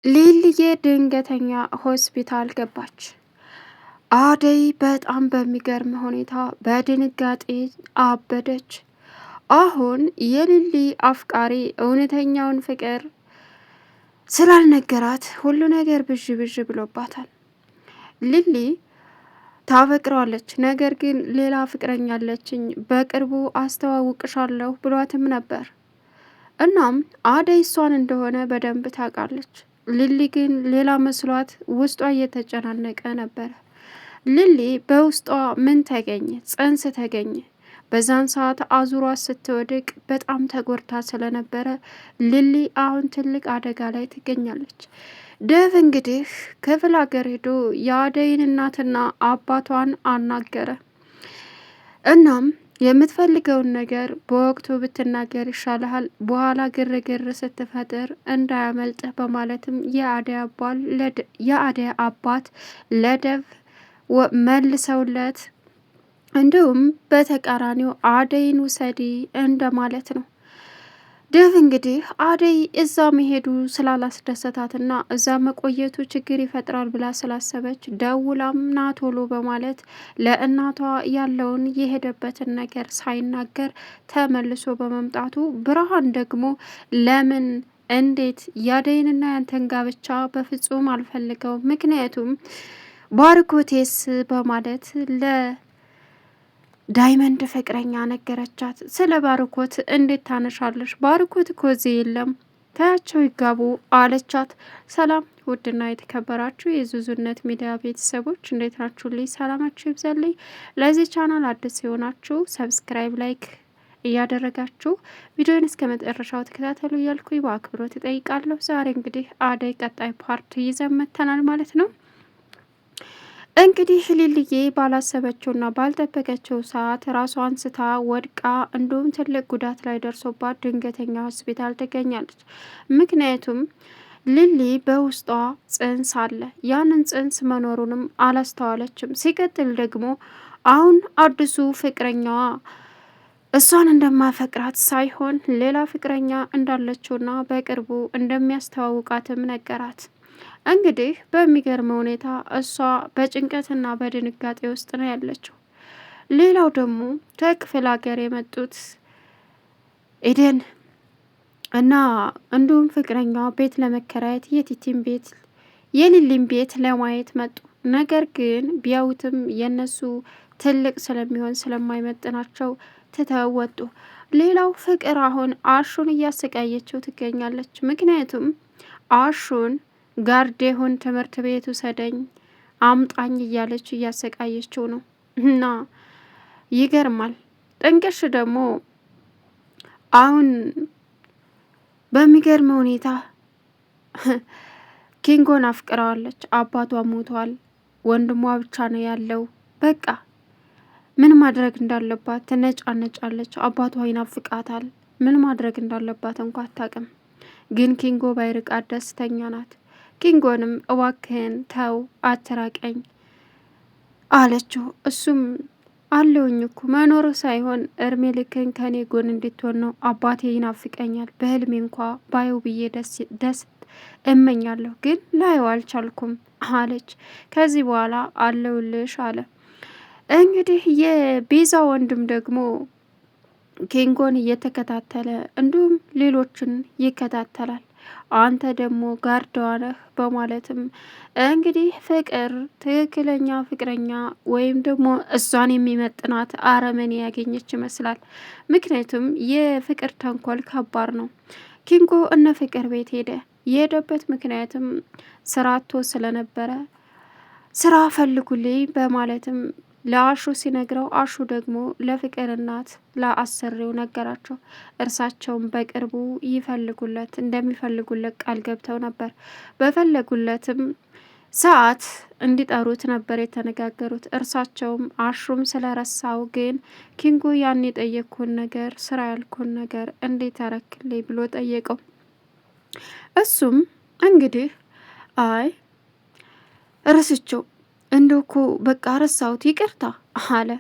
ሊልዬ ድንገተኛ ሆስፒታል ገባች። አደይ በጣም በሚገርም ሁኔታ በድንጋጤ አበደች። አሁን የሊሊ አፍቃሪ እውነተኛውን ፍቅር ስላልነገራት ሁሉ ነገር ብዥ ብዥ ብሎባታል። ሊሊ ታፈቅረዋለች፣ ነገር ግን ሌላ ፍቅረኛ አለችኝ በቅርቡ አስተዋውቅሻለሁ ብሏትም ነበር። እናም አደይ እሷን እንደሆነ በደንብ ታውቃለች። ሊሊ ግን ሌላ መስሏት ውስጧ እየተጨናነቀ ነበረ። ሊሊ በውስጧ ምን ተገኘ? ጽንስ ተገኘ። በዛን ሰዓት አዙሯት ስትወድቅ በጣም ተጎድታ ስለነበረ ሊሊ አሁን ትልቅ አደጋ ላይ ትገኛለች። ደቭ እንግዲህ ክፍለ ሀገር ሄዶ የአደይን እናትና አባቷን አናገረ። እናም የምትፈልገውን ነገር በወቅቱ ብትናገር ይሻልሃል፣ በኋላ ግርግር ስትፈጥር እንዳያመልጥህ በማለትም የአደይ አባት ለደቭ መልሰውለት፣ እንዲሁም በተቃራኒው አደይን ውሰዲ እንደማለት ነው። ደቭ እንግዲህ አደይ እዛ መሄዱ ስላላስደሰታትና እዛ መቆየቱ ችግር ይፈጥራል ብላ ስላሰበች ደውላም ና ቶሎ በማለት ለእናቷ ያለውን የሄደበትን ነገር ሳይናገር ተመልሶ በመምጣቱ ብርሃን ደግሞ ለምን እንዴት ያደይንና ያንተን ጋብቻ በፍጹም አልፈልገው፣ ምክንያቱም ባርኮቴስ በማለት ዳይመንድ ፍቅረኛ ነገረቻት። ስለ ባርኮት እንዴት ታነሻለሽ? ባርኮት እኮ እዚህ የለም፣ ታያቸው ይጋቡ አለቻት። ሰላም ውድና የተከበራችሁ የዙዙነት ሚዲያ ቤተሰቦች እንዴት ናችሁ? ልይ ሰላማችሁ ይብዛልኝ። ለዚህ ቻናል አዲስ የሆናችሁ ሰብስክራይብ፣ ላይክ እያደረጋችሁ ቪዲዮን እስከ መጨረሻው ተከታተሉ እያልኩኝ በአክብሮት እጠይቃለሁ። ዛሬ እንግዲህ አደይ ቀጣይ ፓርት ይዘን መጥተናል ማለት ነው። እንግዲህ ሊልዬ ባላሰበችውና ባልጠበቀችው ሰዓት ራሷን ስታ ወድቃ እንዲሁም ትልቅ ጉዳት ላይ ደርሶባት ድንገተኛ ሆስፒታል ትገኛለች። ምክንያቱም ሊሊ በውስጧ ጽንስ አለ። ያንን ጽንስ መኖሩንም አላስተዋለችም። ሲቀጥል ደግሞ አሁን አዲሱ ፍቅረኛዋ እሷን እንደማፈቅራት ሳይሆን ሌላ ፍቅረኛ እንዳለችውና በቅርቡ እንደሚያስተዋውቃትም ነገራት። እንግዲህ በሚገርም ሁኔታ እሷ በጭንቀትና በድንጋጤ ውስጥ ነው ያለችው። ሌላው ደግሞ ከክፍለ ሀገር የመጡት ኤደን እና እንዲሁም ፍቅረኛዋ ቤት ለመከራየት የቲቲን ቤት የሊሊን ቤት ለማየት መጡ። ነገር ግን ቢያዩትም የነሱ ትልቅ ስለሚሆን ስለማይመጥናቸው ትተው ወጡ። ሌላው ፍቅር አሁን አሹን እያሰቃየችው ትገኛለች። ምክንያቱም አሹን ጋርዴሁን ትምህርት ቤት ውሰደኝ አምጣኝ እያለች እያሰቃየችው ነው። እና ይገርማል። ጥንቅሽ ደግሞ አሁን በሚገርም ሁኔታ ኪንጎን አፍቅረዋለች። አባቷ ሞቷል፣ ወንድሟ ብቻ ነው ያለው። በቃ ምን ማድረግ እንዳለባት ትነጫነጫለች። አባቷ ይናፍቃታል። ምን ማድረግ እንዳለባት እንኳ አታውቅም። ግን ኪንጎ ባይርቃት ደስተኛ ናት። ኪንጎንም እባክህን ተው አትራቀኝ አለችው። እሱም አለውኝ እኮ መኖር ሳይሆን እርሜ ልክን ከኔ ጎን እንድትሆን ነው። አባቴ ይናፍቀኛል፣ በህልሜ እንኳ ባየው ብዬ ደስ እመኛለሁ፣ ግን ላየው አልቻልኩም አለች። ከዚህ በኋላ አለውልሽ አለ። እንግዲህ የቤዛ ወንድም ደግሞ ኪንጎን እየተከታተለ እንዲሁም ሌሎችን ይከታተላል። አንተ ደግሞ ጋርደዋ ነህ በማለትም እንግዲህ ፍቅር ትክክለኛ ፍቅረኛ ወይም ደግሞ እሷን የሚመጥናት አረመኔ ያገኘች ይመስላል። ምክንያቱም የፍቅር ተንኮል ከባድ ነው። ኪንጎ እነ ፍቅር ቤት ሄደ። የሄደበት ምክንያትም ስራ አጥቶ ስለነበረ ስራ ፈልጉልኝ በማለትም ለአሹ ሲነግረው፣ አሹ ደግሞ ለፍቅር እናት ለአሰሪው ነገራቸው። እርሳቸውን በቅርቡ ይፈልጉለት እንደሚፈልጉለት ቃል ገብተው ነበር። በፈለጉለትም ሰዓት እንዲጠሩት ነበር የተነጋገሩት። እርሳቸውም አሹም ስለረሳው ግን ኪንጎ ያን የጠየቅኩን ነገር ስራ ያልኩን ነገር እንዴት ያረክልኝ ብሎ ጠየቀው። እሱም እንግዲህ አይ ረስቸው እንደው እኮ በቃ ረሳሁት ይቅርታ አለ።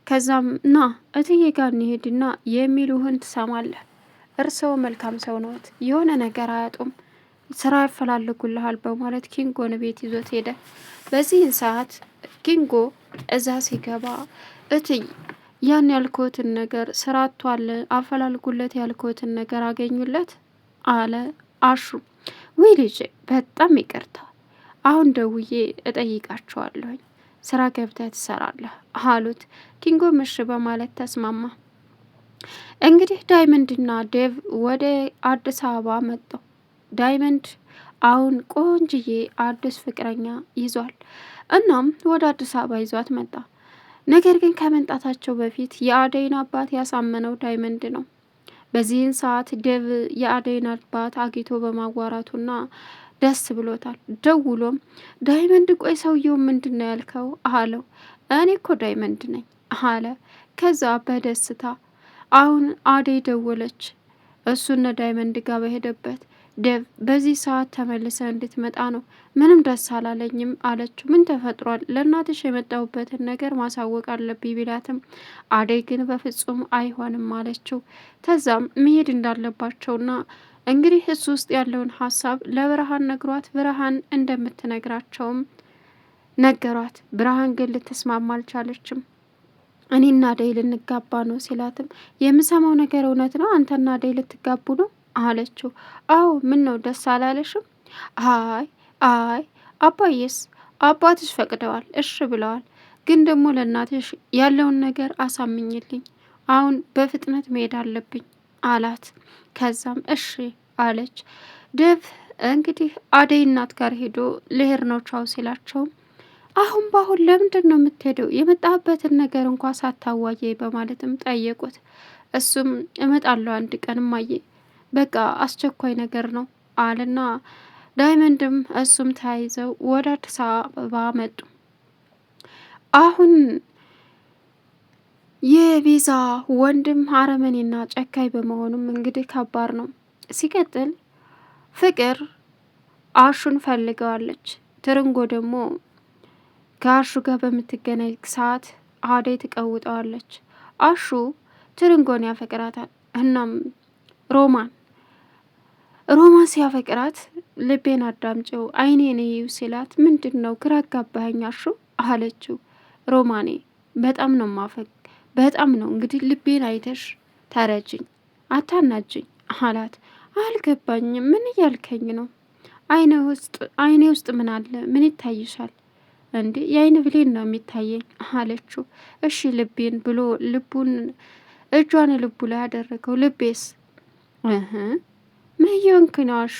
ከዛም ና እትዬ ጋር እንሄድና የሚሉህን ትሰማለህ። እርስዎ መልካም ሰው ነዎት፣ የሆነ ነገር አያጡም ስራ ያፈላልጉልሃል በማለት ኪንጎን ቤት ይዞት ሄደ። በዚህን ሰዓት ኪንጎ እዛ ሲገባ እትይ ያን ያልኮትን ነገር ስራ አጥቷል አፈላልጉለት ያልኮትን ነገር አገኙለት አለ አሹ። ውይ ልጄ በጣም ይቅርታ፣ አሁን ደውዬ እጠይቃቸዋለሁኝ ስራ ገብተህ ትሰራለህ አሉት። ኪንጎ ምሽ በማለት ተስማማ። እንግዲህ ዳይመንድና ዴቭ ወደ አዲስ አበባ መጣው። ዳይመንድ አሁን ቆንጅዬ አዲስ ፍቅረኛ ይዟል። እናም ወደ አዲስ አበባ ይዟት መጣ። ነገር ግን ከመምጣታቸው በፊት የአደይን አባት ያሳመነው ዳይመንድ ነው። በዚህን ሰዓት ዴቭ የአደይን አባት አግኝቶ በማዋራቱና ደስ ብሎታል። ደውሎም ዳይመንድ ቆይ ሰውየው ምንድን ነው ያልከው አለው። እኔ እኮ ዳይመንድ ነኝ አለ። ከዛ በደስታ አሁን አደይ ደወለች እሱነ ዳይመንድ ጋር በሄደበት። ዴቭ በዚህ ሰዓት ተመልሰ እንድትመጣ ነው፣ ምንም ደስ አላለኝም አለችው። ምን ተፈጥሯል? ለእናትሽ የመጣሁበትን ነገር ማሳወቅ አለብኝ ቢላትም አደይ ግን በፍጹም አይሆንም አለችው። ከዛም መሄድ እንዳለባቸውና እንግዲህ እሱ ውስጥ ያለውን ሀሳብ ለብርሃን ነግሯት ብርሃን እንደምትነግራቸውም ነገሯት። ብርሃን ግን ልትስማማ አልቻለችም። እኔና አደይ ልንጋባ ነው ሲላትም የምሰማው ነገር እውነት ነው? አንተና አደይ ልትጋቡ ነው አለችው። አዎ ምን ነው ደስ አላለሽም? አይ አይ አባዬስ አባትሽ ፈቅደዋል፣ እሺ ብለዋል። ግን ደግሞ ለእናትሽ ያለውን ነገር አሳምኝልኝ፣ አሁን በፍጥነት መሄድ አለብኝ አላት። ከዛም እሺ አለች። ዴቭ እንግዲህ አደይ እናት ጋር ሄዶ ልሄድ ነው ቻው ሲላቸውም አሁን በአሁን ለምንድን ነው የምትሄደው? የመጣህበትን ነገር እንኳ ሳታዋየ በማለትም ጠየቁት። እሱም እመጣለሁ አንድ ቀን እማዬ፣ በቃ አስቸኳይ ነገር ነው አለና ዳይመንድም እሱም ተያይዘው ወደ አዲስ አበባ መጡ። አሁን የቤዛ ወንድም አረመኔና ጨካኝ በመሆኑም እንግዲህ ከባድ ነው። ሲቀጥል ፍቅር አሹን ፈልገዋለች። ትርንጎ ደግሞ ከአሹ ጋር በምትገናኝ ሰዓት አደይ ትቀውጠዋለች። አሹ ትርንጎን ያፈቅራታል። እናም ሮማን ሲያፈቅራት ልቤን አዳምጪው አይኔን እዩ ሲላት ምንድን ነው ግራ አጋባኸኝ አሹ አለችው። ሮማኔ በጣም ነው በጣም ነው እንግዲህ ልቤን አይተሽ ተረጅኝ አታናጅኝ አላት። አልገባኝም፣ ምን እያልከኝ ነው? አይኔ ውስጥ ምን አለ? ምን ይታይሻል? እንዴ የአይን ብሌን ነው የሚታየኝ አለችው። እሺ ልቤን ብሎ ልቡን እጇን ልቡ ላይ ያደረገው። ልቤስ ምን እየሆንክ ነው አሹ?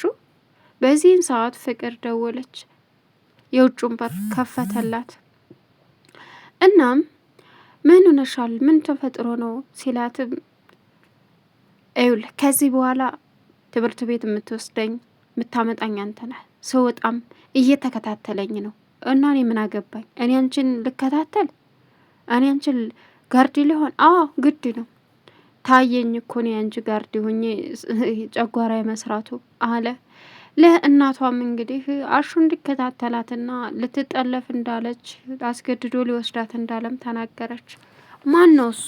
በዚህን ሰዓት ፍቅር ደወለች። የውጩን በር ከፈተላት። እናም ምን ሆነሻል? ምን ተፈጥሮ ነው ሲላትም ይኸውልህ ከዚህ በኋላ ትምህርት ቤት የምትወስደኝ የምታመጣኝ አንተ ነህ። ስወጣም እየተከታተለኝ ነው እና እኔ ምን አገባኝ? እኔ አንቺን ልከታተል? እኔ አንቺን ጋርዲ ሊሆን? አዎ ግድ ነው። ታየኝ እኮ እኔ አንቺ ጋርዲ ሆኜ ጨጓራ መስራቱ አለ። ለእናቷም እንግዲህ አሹ እንዲከታተላትና ልትጠለፍ እንዳለች አስገድዶ ሊወስዳት እንዳለም ተናገረች። ማን ነው እሱ?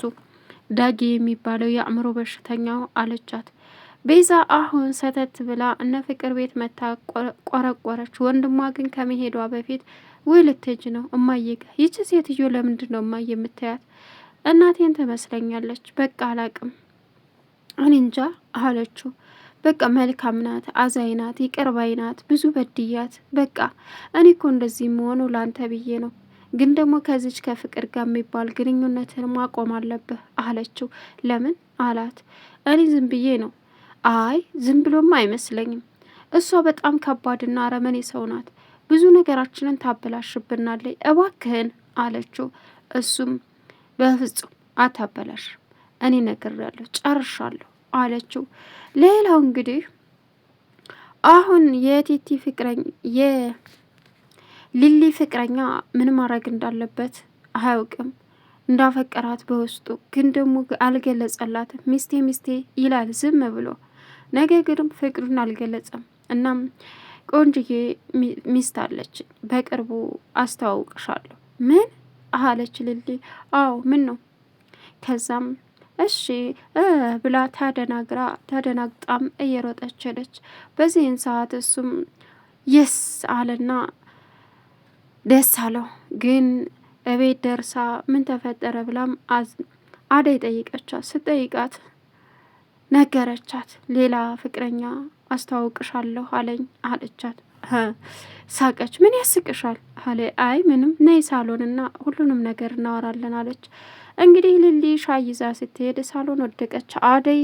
ዳጊ የሚባለው የአእምሮ በሽተኛው አለቻት። ቤዛ አሁን ሰተት ብላ እነ ፍቅር ቤት መታ ቆረቆረች። ወንድሟ ግን ከመሄዷ በፊት ውይ ልትሄጂ ነው እማዬ ጋር? ይቺ ሴትዮ ለምንድን ነው እማዬ የምታያት? እናቴን ትመስለኛለች። በቃ አላቅም እኔ እንጃ አለችው። በቃ መልካም ናት፣ አዛኝ ናት፣ ይቅር ባይ ናት። ብዙ በድያት በቃ እኔ እኮ እንደዚህ መሆኑ ላንተ ብዬ ነው። ግን ደግሞ ከዚች ከፍቅር ጋር የሚባል ግንኙነትን ማቆም አለብህ አለችው። ለምን አላት። እኔ ዝም ብዬ ነው። አይ ዝም ብሎም አይመስለኝም። እሷ በጣም ከባድና አረመኔ ሰው ናት። ብዙ ነገራችንን ታበላሽብናለች። እባክህን አለችው። እሱም በፍጹም አታበላሽም፣ እኔ ነግሬያለሁ፣ ጨርሻለሁ አለችው። ሌላው እንግዲህ አሁን የቲቲ ፍቅረኛ የሊሊ ፍቅረኛ ምን ማድረግ እንዳለበት አያውቅም። እንዳፈቀራት በውስጡ ግን ደግሞ አልገለጸላትም። ሚስቴ ይላል ዝም ብሎ፣ ነገር ግን ፍቅሩን አልገለጸም። እናም ቆንጅዬ ሚስት አለች፣ በቅርቡ አስተዋውቅሻለሁ። ምን አለች ሊሊ? አዎ ምን ነው? ከዛም እሺ ብላ ተደናግጣም እየሮጠች ሄደች። በዚህን ሰዓት እሱም የስ አለና ደስ አለው። ግን እቤት ደርሳ ምን ተፈጠረ ብላም አደይ ጠይቀቻት። ስጠይቃት ነገረቻት። ሌላ ፍቅረኛ አስተዋውቅሻለሁ አለኝ አለቻት። ሳቀች። ምን ያስቅሻል አለ። አይ ምንም፣ ነይ ሳሎንና ሁሉንም ነገር እናወራለን አለች። እንግዲህ ሊሊ ሻይ ይዛ ስትሄድ ሳሎን ወደቀች። አደይ